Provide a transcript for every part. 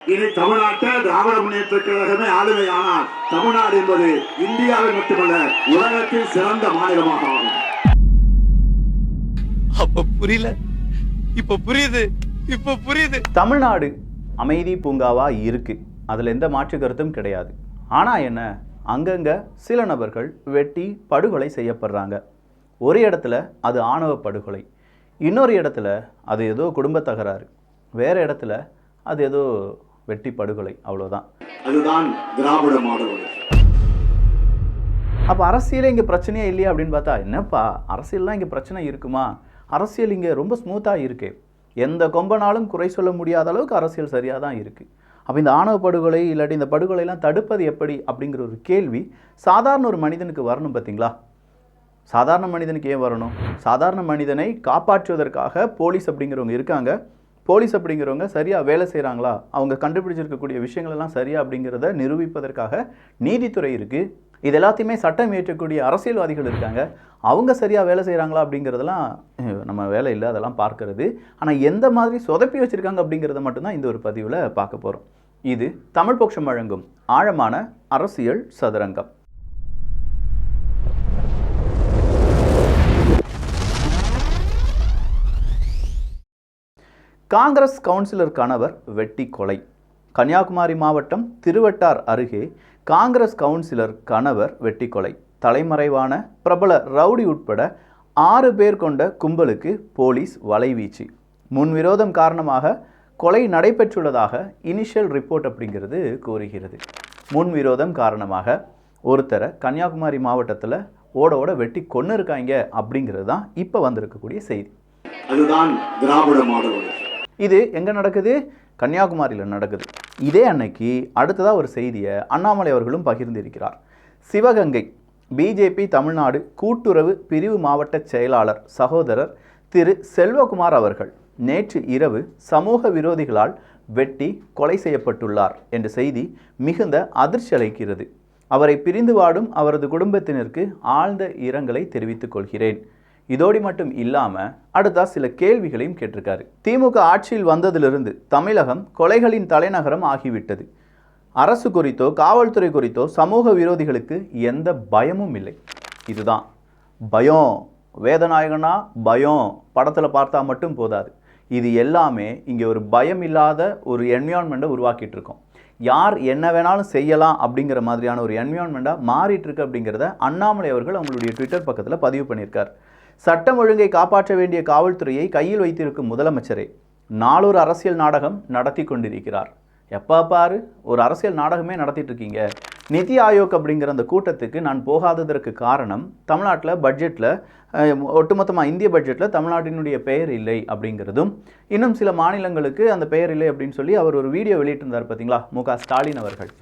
இனி தமிழ்நாட்டை திராவிட முன்னேற்ற கழகமே ஆளுமையானால் தமிழ்நாடு என்பது இந்தியாவில் மட்டுமல்ல உலகத்தில் சிறந்த மாநிலமாக ஆகும். அப்ப புரியல, இப்ப புரியுது, இப்ப புரியுது. தமிழ்நாடு அமைதி பூங்காவா இருக்கு, அதுல எந்த மாற்று கருத்தும் கிடையாது. ஆனா என்ன, அங்கங்க சில நபர்கள் வெட்டி படுகொலை செய்யப்படுறாங்க. ஒரு இடத்துல அது ஆணவ படுகொலை, இன்னொரு இடத்துல அது ஏதோ குடும்ப தகராறு, வேற இடத்துல அது ஏதோ வெட்டி படுகொலை, அவ்வளோதான். அதுதான் திராவிட மாடல். அப்போ அரசியலே இங்கே பிரச்சனையே இல்லையா அப்படின்னு பார்த்தா, என்னப்பா அரசியல்லாம் இங்கே பிரச்சனை இருக்குமா? அரசியல் இங்கே ரொம்ப ஸ்மூத்தாக இருக்கு, எந்த கொம்பனாலும் குறை சொல்ல முடியாத அளவுக்கு அரசியல் சரியாக தான் இருக்குது. அப்போ இந்த ஆணவ படுகொலை இல்லாட்டி இந்த படுகொலைலாம் தடுப்பது எப்படி அப்படிங்கிற ஒரு கேள்வி சாதாரண ஒரு மனிதனுக்கு வரணும். பார்த்தீங்களா, சாதாரண மனிதனுக்கு ஏன் வரணும்? சாதாரண மனிதனை காப்பாற்றுவதற்காக போலீஸ் அப்படிங்கிறவங்க இருக்காங்க. போலீஸ் அப்படிங்கிறவங்க சரியாக வேலை செய்கிறாங்களா, அவங்க கண்டுபிடிச்சிருக்கக்கூடிய விஷயங்கள் எல்லாம் சரியா அப்படிங்கிறத நிரூபிப்பதற்காக நீதித்துறை இருக்குது. இது எல்லாத்தையுமே சட்டம் இயற்றக்கூடிய அரசியல்வாதிகள் இருக்காங்க. அவங்க சரியாக வேலை செய்கிறாங்களா அப்படிங்கிறதெல்லாம் நம்ம வேலை இல்லை, அதெல்லாம் பார்க்கறது. ஆனால் எந்த மாதிரி சொதப்பி வச்சுருக்காங்க அப்படிங்கிறத மட்டும்தான் இந்த ஒரு பதிவில் பார்க்க போகிறோம். இது தமிழ் பக்ஷம் வழங்கும் ஆழமான அரசியல் சதுரங்கம். காங்கிரஸ் கவுன்சிலர் கணவர் வெட்டி கொலை. கன்னியாகுமரி மாவட்டம் திருவட்டார் அருகே காங்கிரஸ் கவுன்சிலர் கணவர் வெட்டி கொலை. தலைமறைவான பிரபல ரவுடி உட்பட 6 பேர் கொண்ட கும்பலுக்கு போலீஸ் வலைவீச்சு. முன்விரோதம் காரணமாக கொலை நடைபெற்றுள்ளதாக இனிஷியல் ரிப்போர்ட் அப்படிங்கிறது கூறுகிறது. முன்விரோதம் காரணமாக ஒருத்தரை கன்னியாகுமரி மாவட்டத்தில் ஓட வெட்டி கொன்று இருக்காங்க அப்படிங்கிறது தான் இப்போ வந்திருக்கக்கூடிய செய்தி. அதுதான் திராவிட மாடல். இது எங்கே நடக்குது? கன்னியாகுமரியில் நடக்குது. இதே அன்னைக்கு அடுத்ததாக ஒரு செய்தியை அண்ணாமலை அவர்களும் பகிர்ந்திருக்கிறார். சிவகங்கை பிஜேபி தமிழ்நாடு கூட்டுறவு பிரிவு மாவட்ட செயலாளர் சகோதரர் திரு செல்வகுமார் அவர்கள் நேற்று இரவு சமூக விரோதிகளால் வெட்டி கொலை செய்யப்பட்டுள்ளார் என்ற செய்தி மிகுந்த அதிர்ச்சி அளிக்கிறது. அவரை பிரிந்து வாடும் அவரது குடும்பத்தினருக்கு ஆழ்ந்த இரங்கலை தெரிவித்துக் கொள்கிறேன். இதோடு மட்டும் இல்லாமல் அடுத்த சில கேள்விகளையும் கேட்டிருக்காரு. திமுக ஆட்சியில் வந்ததிலிருந்து தமிழகம் கொலைகளின் தலைநகரம் ஆகிவிட்டது. அரசு குறித்தோ காவல்துறை குறித்தோ சமூக விரோதிகளுக்கு எந்த பயமும் இல்லை. இதுதான் பயம். வேதநாயகனா பயம் படத்தில் பார்த்தா மட்டும் போதாது. இது எல்லாமே இங்கே ஒரு பயம் இல்லாத ஒரு என்விரான்மெண்ட்டை உருவாக்கிட்டு இருக்கோம். யார் என்ன வேணாலும் செய்யலாம் அப்படிங்கிற மாதிரியான ஒரு என்விரான்மெண்ட்டாக மாறிட்டு இருக்கு அப்படிங்கிறத அண்ணாமலை அவர்கள் அவங்களுடைய ட்விட்டர் பக்கத்தில் பதிவு பண்ணியிருக்கார். சட்டம் ஒழுங்கை காப்பாற்ற வேண்டிய காவல்துறையை கையில் வைத்திருக்கும் முதலமைச்சரே நாளொரு அரசியல் நாடகம் நடத்தி கொண்டிருக்கிறார். எப்போ பாரு ஒரு அரசியல் நாடகமே நடத்திட்டு இருக்கீங்க. நிதி ஆயோக் அப்படிங்கிற அந்த கூட்டத்துக்கு நான் போகாததற்கு காரணம் தமிழ்நாட்டில் பட்ஜெட்டில் ஒட்டுமொத்தமாக இந்திய பட்ஜெட்டில் தமிழ்நாட்டினுடைய பெயர் இல்லை அப்படிங்கிறதும், இன்னும் சில மாநிலங்களுக்கு அந்த பெயர் இல்லை அப்படின்னு சொல்லி அவர் ஒரு வீடியோ வெளியிட்டிருந்தார் பார்த்தீங்களா, மு.க. ஸ்டாலின் அவர்கள்.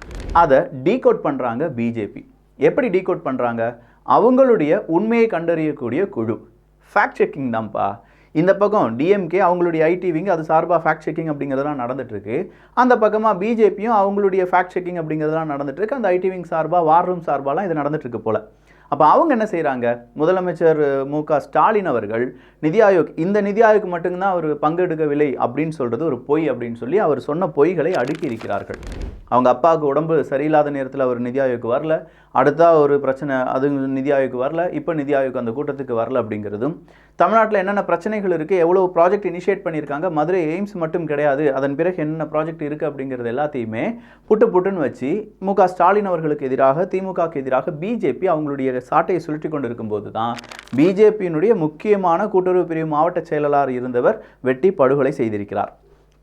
அதை டீகோட் பண்ணுறாங்க பிஜேபி. எப்படி டீகோட் பண்ணுறாங்க? அவங்களுடைய உண்மையை கண்டறியக்கூடிய குழு ஃபேக்ட் செக்கிங் தான்ப்பா. இந்த பக்கம் டிஎம்கே அவங்களுடைய ஐடி விங் அது சார்பாக ஃபேக்ட் செக்கிங் அப்படிங்கிறதெல்லாம் நடந்துட்டுருக்கு. அந்த பக்கமாக பிஜேபியும் அவங்களுடைய ஃபேக்ட் செக்கிங் அப்படிங்கிறதெல்லாம் நடந்துட்டுருக்கு. அந்த ஐடி விங் சார்பாக வார் ரூம் சார்பாலாம் இது நடந்துட்டுருக்கு போல். அப்போ அவங்க என்ன செய்கிறாங்க? முதலமைச்சர் மு.க. ஸ்டாலின் அவர்கள் நிதி ஆயோக், இந்த நிதி ஆயோக் மட்டும்தான் அவர் பங்கெடுக்கவில்லை அப்படின்னு சொல்கிறது ஒரு பொய் அப்படின்னு சொல்லி அவர் சொன்ன பொய்களை அடுக்கி இருக்கிறார்கள். அவங்க அப்பாவுக்கு உடம்பு சரியில்லாத நேரத்தில் அவர் நிதி ஆயோக்கு வரல, அடுத்த ஒரு பிரச்சனை அது நிதி ஆயோக்கு வரல, இப்போ நிதி ஆயோக் அந்த கூட்டத்துக்கு வரல அப்படிங்கிறதும், தமிழ்நாட்டில் என்னென்ன பிரச்சனைகள் இருக்குது, எவ்வளோ ப்ராஜெக்ட் இனிஷியேட் பண்ணியிருக்காங்க, மதுரை எய்ம்ஸ் மட்டும் கிடையாது, அதன் பிறகு என்னென்ன ப்ராஜெக்ட் இருக்குது அப்படிங்கிறது எல்லாத்தையுமே புட்டுன்னு வச்சு மு.க. ஸ்டாலின் அவர்களுக்கு எதிராக திமுகவுக்கு எதிராக பிஜேபி அவங்களுடைய சாட்டையை சுழற்றி கொண்டு இருக்கும்போது தான் பிஜேபியினுடைய முக்கியமான கூட்டுறவு பிரிவு மாவட்ட செயலாளர் இருந்தவர் வெட்டி படுகொலை செய்திருக்கிறார்.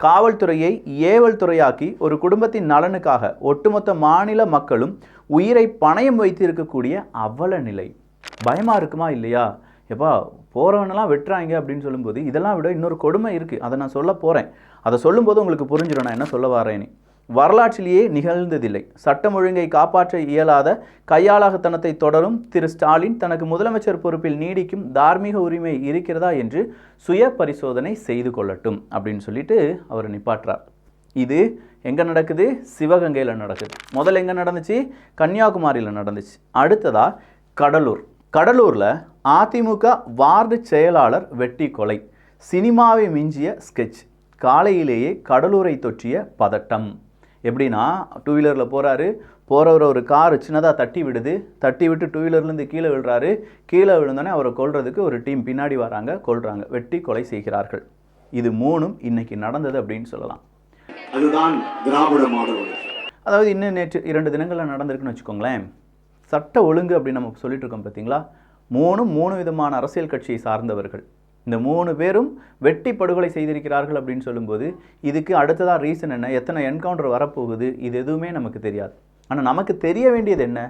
காவல்துறையை ஏவல் துறையாக்கி ஒரு குடும்பத்தின் நலனுக்காக ஒட்டுமொத்த மாநில மக்களும் உயிரை பணயம் வைத்து இருக்கக்கூடிய அவல நிலை. பயமாக இருக்குமா இல்லையா? எப்பா போகிறவனெல்லாம் வெட்டுறாங்க அப்படின்னு சொல்லும்போது இதெல்லாம் விட இன்னொரு கொடுமை இருக்குது. அதை நான் சொல்ல போகிறேன். அதை சொல்லும்போது உங்களுக்கு புரிஞ்சிடும் நான் என்ன சொல்ல வரேன்னு. வரலாற்றிலேயே நிகழ்ந்ததில்லை. சட்டம் ஒழுங்கை காப்பாற்ற இயலாத கையாளாகத்தனத்தை தொடரும் திரு ஸ்டாலின் தனக்கு முதலமைச்சர் பொறுப்பில் நீடிக்கும் தார்மீக உரிமை இருக்கிறதா என்று சுய பரிசோதனை செய்து கொள்ளட்டும் அப்படின்னு சொல்லிட்டு அவர் நிப்பாட்டுறார். இது எங்கே நடக்குது? சிவகங்கையில் நடக்குது. முதல்ல எங்கே நடந்துச்சு? கன்னியாகுமரியில் நடந்துச்சு. அடுத்ததா கடலூர். கடலூரில் அதிமுக வார்டு செயலாளர் வெட்டி கொலை. சினிமாவை மிஞ்சிய ஸ்கெட்ச். காலையிலேயே கடலூரை தொற்றிய பதட்டம். எப்படின்னா, டூ வீலரில் போகிறவர் ஒரு கார் சின்னதாக தட்டி விடுது, தட்டி விட்டு டூ வீலர்லேருந்து கீழே விழுறாரு, கீழே விழுந்தோடனே அவரை கொல்றதுக்கு ஒரு டீம் பின்னாடி வராங்க, கொல்றாங்க, வெட்டி கொலை செய்கிறார்கள். இது 3ம் இன்னைக்கு நடந்தது அப்படின்னு சொல்லலாம். அதுதான் திராவிட மாடல். அதாவது இன்னும் நேற்று 2 தினங்களில் நடந்திருக்குன்னு வச்சுக்கோங்களேன். சட்ட ஒழுங்கு அப்படின்னு நம்ம சொல்லிட்டு இருக்கோம் பார்த்தீங்களா, 3 விதமான அரசியல் கட்சியை சார்ந்தவர்கள். இந்த 3 பேரும் வெட்டி படுகொலை செய்திருக்கிறார்கள் அப்படின்னு சொல்லும்போது இதுக்கு அடுத்ததாக ரீசன் என்ன, எத்தனை என்கவுண்டர் வரப்போகுது, இது எதுவுமே நமக்கு தெரியாது. ஆனால் நமக்கு தெரிய வேண்டியது என்ன,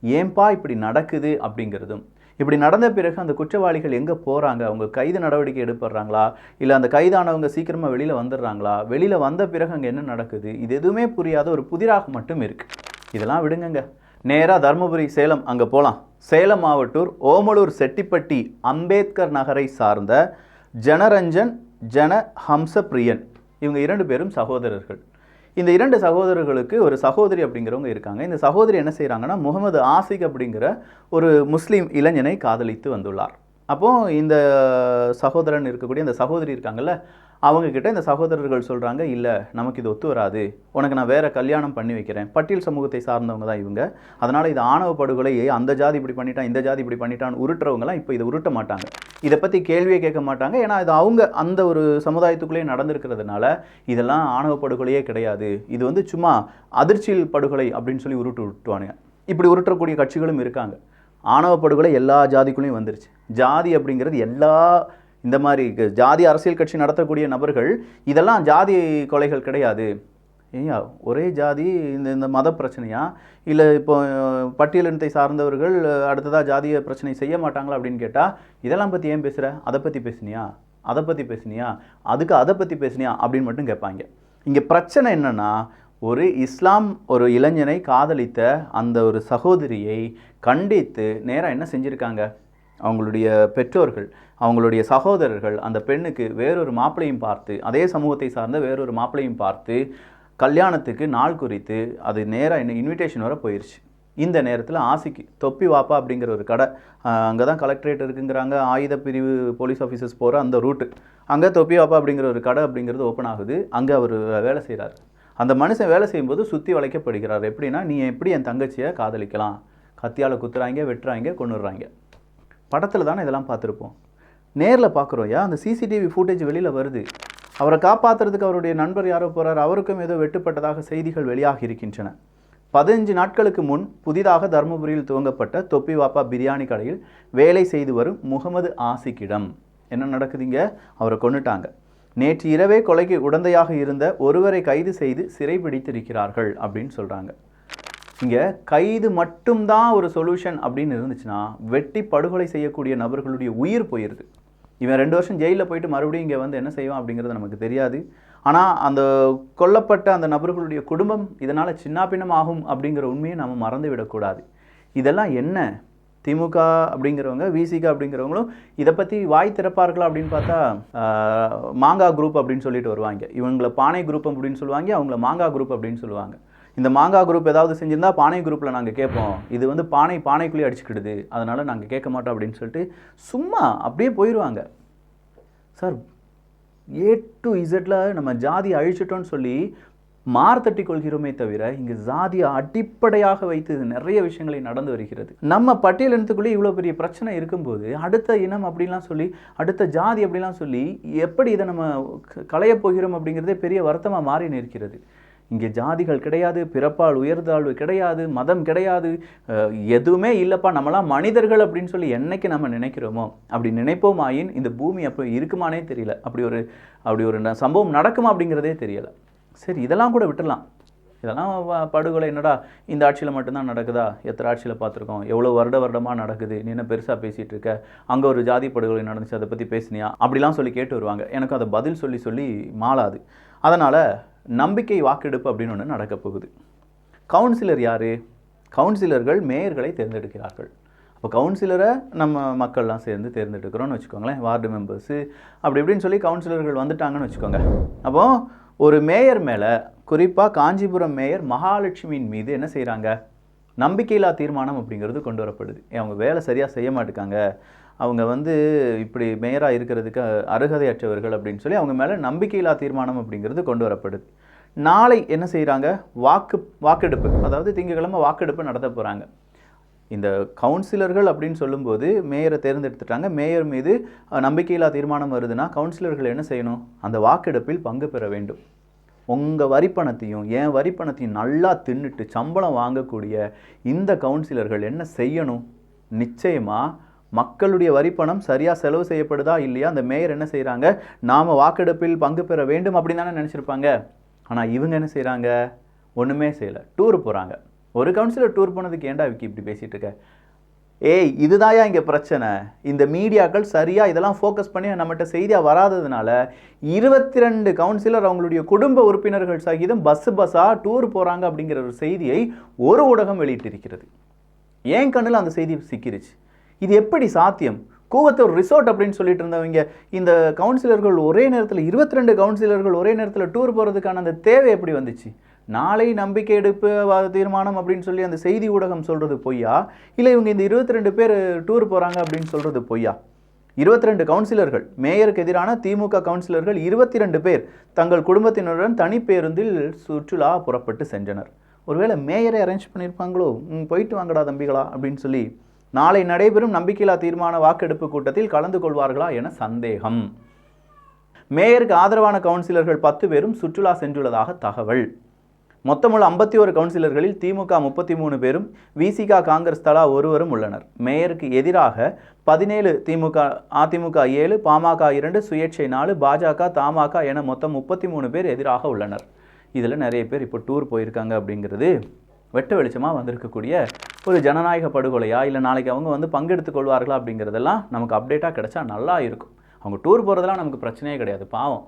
ஏன்பா இப்படி நடக்குது அப்படிங்கிறதும், இப்படி நடந்த பிறகு அந்த குற்றவாளிகள் எங்கே போகிறாங்க, அவங்க கைது நடவடிக்கை எடுப்படுறாங்களா, இல்லை அந்த கைதானவங்க சீக்கிரமாக வெளியில் வந்துடுறாங்களா, வெளியில் வந்த பிறகு அங்கே என்ன நடக்குது, இது எதுவுமே புரியாத ஒரு புதிராக மட்டும் இருக்குது. இதெல்லாம் விடுங்கங்க, நேராக தருமபுரி சேலம் அங்கே போகலாம். சேலம் மாவட்டூர் ஓமலூர் செட்டிப்பட்டி அம்பேத்கர் நகரை சார்ந்த ஜனரஞ்சன் ஹம்சப்பிரியன், இவங்க 2 பேரும் சகோதரர்கள். இந்த 2 சகோதரர்களுக்கு ஒரு சகோதரி அப்படிங்கிறவங்க இருக்காங்க. இந்த சகோதரி என்ன செய்கிறாங்கன்னா, முகமது ஆசிக் அப்படிங்கிற ஒரு முஸ்லீம் இளைஞனை காதலித்து வந்துள்ளார். அப்போது இந்த சகோதரன் இருக்கக்கூடிய அந்த சகோதரி இருக்காங்கல்ல, அவங்கக்கிட்ட இந்த சகோதரர்கள் சொல்கிறாங்க, இல்லை நமக்கு இது ஒத்து வராது, உனக்கு நான் வேறு கல்யாணம் பண்ணி வைக்கிறேன். பட்டியல் சமூகத்தை சார்ந்தவங்க தான் இவங்க, அதனால் இது ஆணவ படுகொலையை அந்த ஜாதி இப்படி பண்ணிட்டான், இந்த ஜாதி இப்படி பண்ணிட்டான்னு உருட்டுறவங்களாம் இப்போ இதை உருட்ட மாட்டாங்க, இதை பற்றி கேள்வியே கேட்க மாட்டாங்க. ஏன்னா இது அவங்க அந்த ஒரு சமுதாயத்துக்குள்ளேயே நடந்திருக்கிறதுனால இதெல்லாம் ஆணவ படுகொலையே கிடையாது, இது வந்து சும்மா அதிர்ச்சியில் படுகொலை அப்படின்னு சொல்லி உருட்டுவானுங்க. இப்படி உருட்டக்கூடிய கட்சிகளும் இருக்காங்க. ஆணவ படுகொலை எல்லா ஜாதிக்குள்ளேயும் வந்துருச்சு. ஜாதி அப்படிங்கிறது இந்த மாதிரி ஜாதி அரசியல் கட்சி நடத்தக்கூடிய நபர்கள் இதெல்லாம் ஜாதி கொலைகள் கிடையாது. ஏயா ஒரே ஜாதி இந்த மத பிரச்சனையா, இல்லை இப்போ பட்டியலினத்தை சார்ந்தவர்கள் அடுத்ததாக ஜாதிய பிரச்சனை செய்ய மாட்டாங்களா அப்படின்னு கேட்டால், இதெல்லாம் பற்றி ஏன் பேசுகிற, அதை பற்றி பேசுனியா, அதை பற்றி பேசுனியா, அதுக்கு அதை பற்றி பேசுனியா அப்படின்னு மட்டும் கேட்பாங்க. இங்கே பிரச்சனை என்னென்னா, ஒரு இஸ்லாம் ஒரு இளைஞனை காதலித்த அந்த ஒரு சகோதரியை கண்டித்து நேராக என்ன செஞ்சுருக்காங்க, அவங்களுடைய பெற்றோர்கள், அவங்களுடைய சகோதரர்கள் அந்த பெண்ணுக்கு வேறொரு மாப்பிளையும் பார்த்து, அதே சமூகத்தை சார்ந்த வேறொரு மாப்பிளையும் பார்த்து கல்யாணத்துக்கு நாள் குறித்து அது நேராக இன்விடேஷன் வர போயிடுச்சு. இந்த நேரத்தில் ஆசிக்கு தொப்பி வாப்பா அப்படிங்கிற ஒரு கடை, அங்கே தான் கலெக்டரேட் இருக்குங்கிறாங்க, ஆயுத பிரிவு போலீஸ் ஆஃபீஸர்ஸ் போகிற அந்த ரூட்டு, அங்கே தொப்பி வாப்பா அப்படிங்கிற ஒரு கடை அப்படிங்கிறது ஓப்பன் ஆகுது. அங்கே அவர் வேலை செய்கிறார். அந்த மனுஷன் வேலை செய்யும்போது சுற்றி வளைக்கப்படுகிறார். எப்படின்னா, நீ எப்படி என் தங்கச்சியை காதலிக்கலாம், கத்தியால் குத்துறாங்க, வெட்டுறாங்க, கொண்டுடுறாங்க. படத்தில் தானே இதெல்லாம் பார்த்துருப்போம். நேரில் பார்க்குறோம். அந்த சிசிடிவி ஃபுட்டேஜ் வெளியில் வருது. அவரை காப்பாற்றுறதுக்கு அவருடைய நண்பர் யாரோ போகிறார், அவருக்கும் ஏதோ வெட்டுப்பட்டதாக செய்திகள் வெளியாகி இருக்கின்றன. 15 நாட்களுக்கு முன் புதிதாக தருமபுரியில் துவங்கப்பட்ட தொப்பி வாப்பா பிரியாணி கடையில் வேலை செய்து வரும் முகமது ஆசிக்கிடம் என்ன நடக்குதுங்க, அவரை கொண்டுட்டாங்க. நேற்று இரவே கொலைக்கு உடந்தையாக இருந்த ஒருவரை கைது செய்து சிறைபிடித்திருக்கிறார்கள் அப்படின்னு சொல்கிறாங்க. இங்கே கைது மட்டும்தான் ஒரு சொல்யூஷன் அப்படின்னு இருந்துச்சுன்னா, வெட்டி படுகொலை செய்யக்கூடிய நபர்களுடைய உயிர் போயிடுது. இவன் 2 வருஷம் ஜெயிலில் போயிட்டு மறுபடியும் இங்கே வந்து என்ன செய்வான் அப்படிங்கிறது நமக்கு தெரியாது. ஆனால் அந்த கொல்லப்பட்ட அந்த நபர்களுடைய குடும்பம் இதனால் சின்னாபின்னம் ஆகும் அப்படிங்கிற உண்மையை நம்ம மறந்து விடக்கூடாது. இதெல்லாம் என்ன, திமுக அப்படிங்கிறவங்க, விசிக அப்படிங்கிறவங்களும் இதை பற்றி வாய் திறப்பார்களா அப்படின்னு பார்த்தா, மாங்கா குரூப் அப்படின்னு சொல்லிட்டு வருவாங்க. இவங்களை பானை குரூப் அப்படின்னு சொல்லுவாங்க, அவங்கள மாங்கா குரூப் அப்படின்னு சொல்லுவாங்க. இந்த மாங்கா குரூப் ஏதாவது செஞ்சிருந்தா பானை குரூப்பில் நாங்கள் கேட்போம், இது வந்து பானைக்குள்ளேயே அடிச்சுக்கிடுது, அதனால் நாங்கள் கேட்க மாட்டோம் அப்படின்னு சொல்லிட்டு சும்மா அப்படியே போயிடுவாங்க. சார், A to Z நம்ம ஜாதியை அழிச்சிட்டோன்னு சொல்லி மார்த்தட்டி கொள்கிறோமே தவிர, இங்கே ஜாதியை அடிப்படையாக வைத்து நிறைய விஷயங்களை நடந்து வருகிறது. நம்ம பட்டியல் இனத்துக்குள்ளே இவ்வளோ பெரிய பிரச்சனை இருக்கும்போது அடுத்த இனம் அப்படிலாம் சொல்லி, அடுத்த ஜாதி அப்படிலாம் சொல்லி எப்படி இதை நம்ம களையப் போகிறோம் அப்படிங்கிறதே பெரிய வருத்தமாக மாறி நிற்கிறது. இங்கே ஜாதிகள் கிடையாது, பிறப்பால் உயர்ந்தாழ்வு கிடையாது, மதம் கிடையாது, எதுவுமே இல்லைப்பா, நம்மளாம் மனிதர்கள் அப்படின்னு சொல்லி என்னைக்கு நம்ம நினைக்கிறோமோ, அப்படி நினைப்போமாயின் இந்த பூமி அப்போ இருக்குமானே தெரியல. அப்படி ஒரு சம்பவம் நடக்குமா அப்படிங்கிறதே தெரியலை. சரி, இதெல்லாம் கூட விட்டுடலாம். இதெல்லாம் படுகொலை என்னடா இந்த ஆட்சியில் மட்டும்தான் நடக்குதா, எத்தனை ஆட்சியில் பார்த்துருக்கோம், எவ்வளோ வருடமாக நடக்குது, நீ என்ன பெருசாக பேசிகிட்டு இருக்க, அங்கே ஒரு ஜாதி படுகொலை நடந்துச்சு, அதை பற்றி பேசினியா அப்படிலாம் சொல்லி கேட்டு வருவாங்க. எனக்கு அதை பதில் சொல்லி மாளாது. அதனால் நம்பிக்கை வாக்கெடுப்பு அப்படின்னு ஒன்று நடக்க போகுது. கவுன்சிலர் யார்? கவுன்சிலர்கள் மேயர்களை தேர்ந்தெடுக்கிறார்கள். அப்போ கவுன்சிலரை நம்ம மக்கள்லாம் சேர்ந்து தேர்ந்தெடுக்கிறோன்னு வச்சுக்கோங்களேன், வார்டு மெம்பர்ஸு அப்படி இப்படின்னு சொல்லி கவுன்சிலர்கள் வந்துட்டாங்கன்னு வச்சுக்கோங்க. அப்போது ஒரு மேயர் மேலே, குறிப்பாக காஞ்சிபுரம் மேயர் மகாலட்சுமியின் மீது என்ன செய்கிறாங்க, நம்பிக்கையில்லா தீர்மானம் அப்படிங்கிறது கொண்டு வரப்படுது. அவங்க வேலை சரியாக செய்ய மாட்டேங்காங்க, அவங்க வந்து இப்படி மேயராக இருக்கிறதுக்கு அருகதையற்றவர்கள் அப்படின்னு சொல்லி அவங்க மேலே நம்பிக்கையில்லா தீர்மானம் அப்படிங்கிறது கொண்டு வரப்படுது. நாளை என்ன செய்கிறாங்க, வாக்கெடுப்பு, அதாவது திங்கட்கிழமை வாக்கெடுப்பு நடத்த போகிறாங்க. இந்த கவுன்சிலர்கள் அப்படின்னு சொல்லும்போது மேயரை தேர்ந்தெடுத்துட்டாங்க. மேயர் மீது நம்பிக்கையில்லா தீர்மானம் வருதுன்னா கவுன்சிலர்கள் என்ன செய்யணும், அந்த வாக்கெடுப்பில் பங்கு பெற வேண்டும். உங்கள் வரிப்பணத்தையும் என் வரிப்பணத்தையும் நல்லா தின்னுட்டு சம்பளம் வாங்கக்கூடிய இந்த கவுன்சிலர்கள் என்ன செய்யணும், நிச்சயமாக மக்களுடைய வரிப்பணம் சரியாக செலவு செய்யப்படுதா இல்லையா, அந்த மேயர் என்ன செய்கிறாங்க, நாம் வாக்கெடுப்பில் பங்கு பெற வேண்டும் அப்படின்னு தானே நினச்சிருப்பாங்க. ஆனால் இவங்க என்ன செய்கிறாங்க, ஒன்றுமே செய்யலை, டூர் போகிறாங்க. ஒரு கவுன்சிலர் டூர் போனதுக்கு ஏன்டா விக்கி இப்படி பேசிகிட்டு இருக்க? ஏய், இதுதாயா இங்கே பிரச்சனை. இந்த மீடியாக்கள் சரியாக இதெல்லாம் ஃபோக்கஸ் பண்ணி நம்மகிட்ட செய்தியாக வராததுனால 22 கவுன்சிலர் அவங்களுடைய குடும்ப உறுப்பினர்கள் சகிதம் பஸ்ஸாக டூர் போகிறாங்க அப்படிங்கிற ஒரு செய்தியை ஒரு ஊடகம் வெளியிட்டிருக்கிறது. ஏன் கண்ணில் அந்த செய்தி சிக்கிருச்சு. இது எப்படி சாத்தியம்? கூவத்தூர் ரிசோர்ட் அப்படின்னு சொல்லிட்டு இருந்தவங்க இந்த கவுன்சிலர்கள் ஒரே நேரத்தில் 22 கவுன்சிலர்கள் ஒரே நேரத்தில் டூர் போகிறதுக்கான அந்த தேவை எப்படி வந்துச்சு? நாளை நம்பிக்கை எடுப்பு தீர்மானம் அப்படின்னு சொல்லி அந்த செய்தி ஊடகம் சொல்கிறது பொய்யா, இல்லை இவங்க இந்த 22 பேர் டூர் போகிறாங்க அப்படின்னு சொல்கிறது பொய்யா? 22 கவுன்சிலர்கள், மேயருக்கு எதிரான திமுக கவுன்சிலர்கள் 22 பேர் தங்கள் குடும்பத்தினருடன் தனிப்பேருந்தில் சுற்றுலா புறப்பட்டு சென்றனர். ஒருவேளை மேயரை அரேஞ்ச் பண்ணியிருப்பாங்களோ, போயிட்டு வாங்கடா தம்பிகளா அப்படின்னு சொல்லி. நாளை நடைபெறும் நம்பிக்கையில்லா தீர்மான வாக்கெடுப்பு கூட்டத்தில் கலந்து கொள்வார்களா என சந்தேகம். மேயருக்கு ஆதரவான கவுன்சிலர்கள் 10 பேரும் சுற்றுலா சென்றுள்ளதாக தகவல். மொத்தமுள்ள 51 கவுன்சிலர்களில் திமுக 33 பேரும், விசிக காங்கிரஸ் தலா ஒருவரும் உள்ளனர். மேயருக்கு எதிராக 17, அதிமுக 7, பாமக 2, சுயேட்சை 4, பாஜக, தமாக என மொத்தம் 33 பேர் எதிராக உள்ளனர். இதில் நிறைய பேர் இப்போ டூர் போயிருக்காங்க அப்படிங்கிறது வெட்ட வெளிச்சமாக வந்திருக்கக்கூடிய ஒரு ஜனநாயக படுகொலையா, இல்லை நாளைக்கு அவங்க பங்கெடுத்துக் கொள்வார்களா அப்படிங்கிறதெல்லாம் நமக்கு அப்டேட்டாக கிடைச்சா நல்லா இருக்கும். அவங்க டூர் போகிறதெல்லாம் நமக்கு பிரச்சனையே கிடையாது. பாவம்,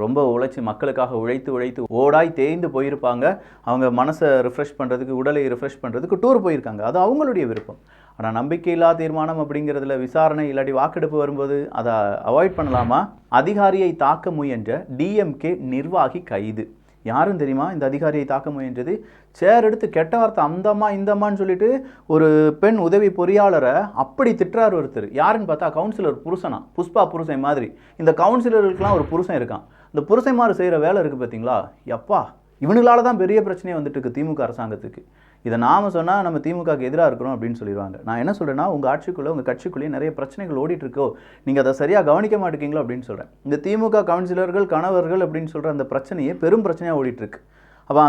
ரொம்ப உழைச்சி மக்களுக்காக உழைத்து ஓடாய் தேய்ந்து போயிருப்பாங்க. அவங்க மனசை ரிஃப்ரெஷ் பண்ணுறதுக்கு, உடலை ரிஃப்ரெஷ் பண்ணுறதுக்கு டூர் போயிருக்காங்க. அது அவங்களுடைய விருப்பம். ஆனால் நம்பிக்கையில்லா தீர்மானம் அப்படிங்கிறதுல விசாரணை இல்லாட்டி வாக்கெடுப்பு வரும்போது அதை அவாய்ட் பண்ணலாமா? அதிகாரியை தாக்க முயன்ற டிஎம்கே நிர்வாகி கைது. யாரும் தெரியுமா இந்த அதிகாரியை தாக்க முயன்றது? சேர் எடுத்து கெட்ட வார்த்தை அந்தம்மா இந்தம்மான்னு சொல்லிட்டு ஒரு பெண் உதவி பொறியாளரை அப்படி திட்டுறாரு ஒருத்தர். யாருன்னு பார்த்தா கவுன்சிலர் புருஷனா, புஷ்பா புருஷன் மாதிரி. இந்த கவுன்சிலருக்குலாம் ஒரு புருஷன் இருக்கான். இந்த புருஷன் மாதிரி செய்கிற வேலை இருக்குது பார்த்தீங்களா? எப்பா, இவனுங்களால தான் பெரிய பிரச்சனையே வந்துட்டு இருக்கு திமுக அரசாங்கத்துக்கு. இதை நாம் சொன்னால் நம்ம திமுகவுக்கு எதிராக இருக்கிறோம் அப்படின்னு சொல்லிடுவாங்க. நான் என்ன சொல்கிறேன்னா, உங்கள் ஆட்சிக்குள்ளே, உங்கள் கட்சிக்குள்ளேயே நிறைய பிரச்சனைகள் ஓடிட்டுருக்கோ, நீங்கள் அதை சரியாக கவனிக்க மாட்டேங்கிங்களோ அப்படின்னு சொல்கிறேன். இந்த திமுக கவுன்சிலர்கள் கணவர்கள் அப்படின்னு சொல்கிற அந்த பிரச்சனையே பெரும் பிரச்சனையாக ஓடிட்டுருக்கு. அப்போ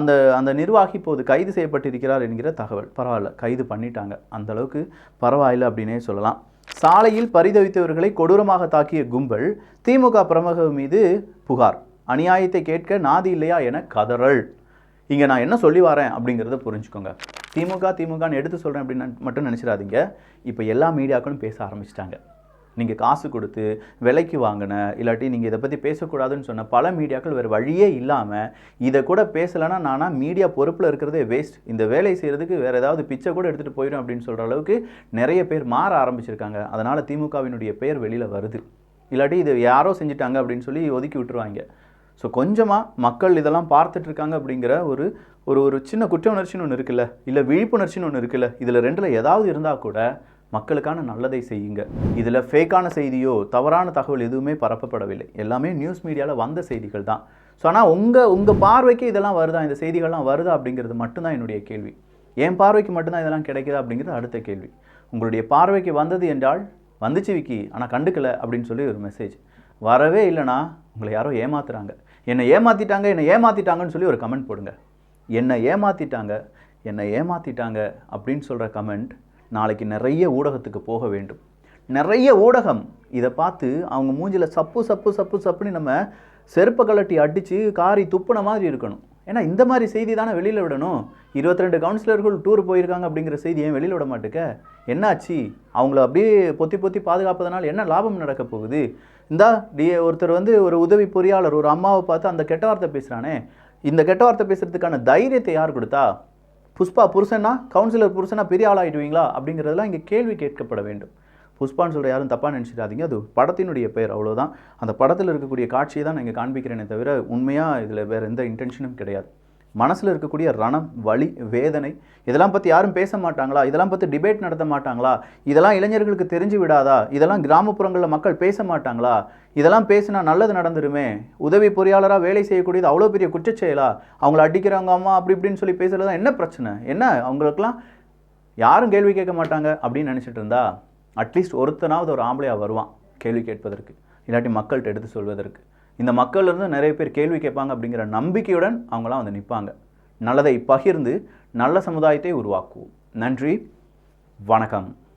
அந்த நிர்வாகி இப்போது கைது செய்யப்பட்டிருக்கிறார் என்கிற தகவல். பரவாயில்ல, கைது பண்ணிட்டாங்க, அந்தளவுக்கு பரவாயில்லை அப்படின்னே சொல்லலாம். சாலையில் பரிதவித்தவர்களை கொடூரமாக தாக்கிய கும்பல், திமுக பிரமுகர் மீது புகார், அநியாயத்தை கேட்க நாதி இல்லையா என கதறல். இங்கே நான் என்ன சொல்லி வரேன் அப்படிங்கிறத புரிஞ்சுக்கோங்க. திமுகன்னு எடுத்து சொல்கிறேன் அப்படின்னு மட்டும் நினச்சிடாதீங்க. இப்போ எல்லா மீடியாக்களும் பேச ஆரம்பிச்சிட்டாங்க. நீங்கள் காசு கொடுத்து விலைக்கு வாங்கின, இல்லாட்டி நீங்கள் இதை பற்றி பேசக்கூடாதுன்னு சொன்ன பல மீடியாக்கள் வேறு வழியே இல்லாமல் இதை கூட பேசலைன்னா நானா மீடியா பொறுப்பில் இருக்கிறதே வேஸ்ட், இந்த வேலை செய்கிறதுக்கு வேறு ஏதாவது பிச்சை கூட எடுத்துகிட்டு போயிடும் அப்படின்னு சொல்கிற அளவுக்கு நிறைய பேர் மாற ஆரம்பிச்சிருக்காங்க. அதனால் திமுகவினுடைய பெயர் வெளியில் வருது. இல்லாட்டி இது யாரோ செஞ்சுட்டாங்க அப்படின்னு சொல்லி ஒதுக்கி விட்டுருவாங்க. ஸோ கொஞ்சமாக மக்கள் இதெல்லாம் பார்த்துட்ருக்காங்க அப்படிங்கிற ஒரு ஒரு சின்ன குற்ற உணர்ச்சின்னு ஒன்று இருக்குல்ல, இல்லை விழிப்புணர்ச்சின்னு ஒன்று இருக்குல்ல, இதில் ரெண்டில் ஏதாவது இருந்தால் கூட மக்களுக்கான நல்லதை செய்யுங்க. இதில் ஃபேக்கான செய்தியோ தவறான தகவல் எதுவுமே பரப்பப்படவில்லை. எல்லாமே நியூஸ் மீடியாவில் வந்த செய்திகள் தான். ஸோ ஆனால் உங்கள் பார்வைக்கு இதெல்லாம் வருதா, இந்த செய்திகள்லாம் வருதா அப்படிங்கிறது மட்டும்தான் என்னுடைய கேள்வி. என் பார்வைக்கு மட்டும்தான் இதெல்லாம் கிடைக்குதா அப்படிங்கிறது அடுத்த கேள்வி. உங்களுடைய பார்வைக்கு வந்தது என்றால் வந்துச்சு விக்கி, ஆனால் கண்டுக்கலை அப்படின்னு சொல்லி ஒரு மெசேஜ். வரவே இல்லைனா உங்களை யாரோ ஏமாத்துறாங்க, என்னை ஏமாற்றிட்டாங்கன்னு சொல்லி ஒரு கமெண்ட் போடுங்க. என்னை ஏமாற்றிட்டாங்க அப்படின்னு சொல்கிற கமெண்ட் நாளைக்கு நிறைய ஊடகத்துக்கு போக வேண்டும். நிறைய ஊடகம் இதை பார்த்து அவங்க மூஞ்சில் சப்புன்னு நம்ம செருப்பை கலட்டி அடித்து காரி துப்புன மாதிரி இருக்கணும். ஏன்னா இந்த மாதிரி செய்தி தானே வெளியில் விடணும். 22 கவுன்சிலர்கள் டூர் போயிருக்காங்க அப்படிங்கிற செய்தி ஏன் வெளியில் விட மாட்டேக்க? என்னாச்சு? அவங்கள அப்படியே பொத்தி பாதுகாப்பதனால் என்ன லாபம் நடக்க போகுது? ஒருத்தர் ஒரு உதவி பொறியாளர் ஒரு அம்மாவை பார்த்து அந்த கெட்ட வார்த்தை பேசுகிறானே, இந்த கெட்ட வார்த்தை பேசுகிறதுக்கான தைரியத்தை யார் கொடுத்தா? புஷ்பா புருஷனா, கவுன்சிலர் புருஷனா பெரிய ஆளாகிடுவீங்களா அப்படிங்கிறதெல்லாம் இங்கே கேள்வி கேட்கப்பட வேண்டும். புஷ்பான்னு சொல்கிற யாரும் தப்பாக நினச்சிடாதீங்க, அது படத்தினுடைய பெயர், அவ்வளோதான். அந்த படத்தில் இருக்கக்கூடிய காட்சியை தான் நான் இங்கே காண்பிக்கிறேனே தவிர உண்மையாக இதில் வேறு எந்த இன்டென்ஷனும் கிடையாது. மனசில் இருக்கக்கூடிய ரணம், வலி, வேதனை இதெல்லாம் பற்றி யாரும் பேச மாட்டாங்களா? இதெல்லாம் பற்றி டிபேட் நடத்த மாட்டாங்களா? இதெல்லாம் இளைஞர்களுக்கு தெரிஞ்சு விடாதா? இதெல்லாம் கிராமப்புறங்களில் மக்கள் பேச மாட்டாங்களா? இதெல்லாம் பேசினா நல்லது நடந்துருமே, உதவி பொறியாளராக வேலை செய்யக்கூடியது அவ்வளோ பெரிய குற்றச்செயலா, அவங்கள அடிக்கிறாங்க அம்மா அப்படி இப்படின்னு சொல்லி பேசுகிறது என்ன பிரச்சனை, என்ன அவங்களுக்கெல்லாம் யாரும் கேள்வி கேட்க மாட்டாங்க அப்படின்னு நினச்சிட்டு இருந்தா அட்லீஸ்ட் ஒருத்தனாவது ஒரு ஆம்பளையாக வருவான் கேள்வி கேட்பதற்கு, இல்லாட்டி மக்கள்கிட்ட எடுத்து சொல்வதற்கு. இந்த மக்கள்லேருந்து நிறைய பேர் கேள்வி கேட்பாங்க அப்படிங்கிற நம்பிக்கையுடன் அவங்களாம் வந்து நிற்பாங்க. நல்லதை பகிர்ந்து நல்ல சமுதாயத்தை உருவாக்குவோம். நன்றி, வணக்கம்.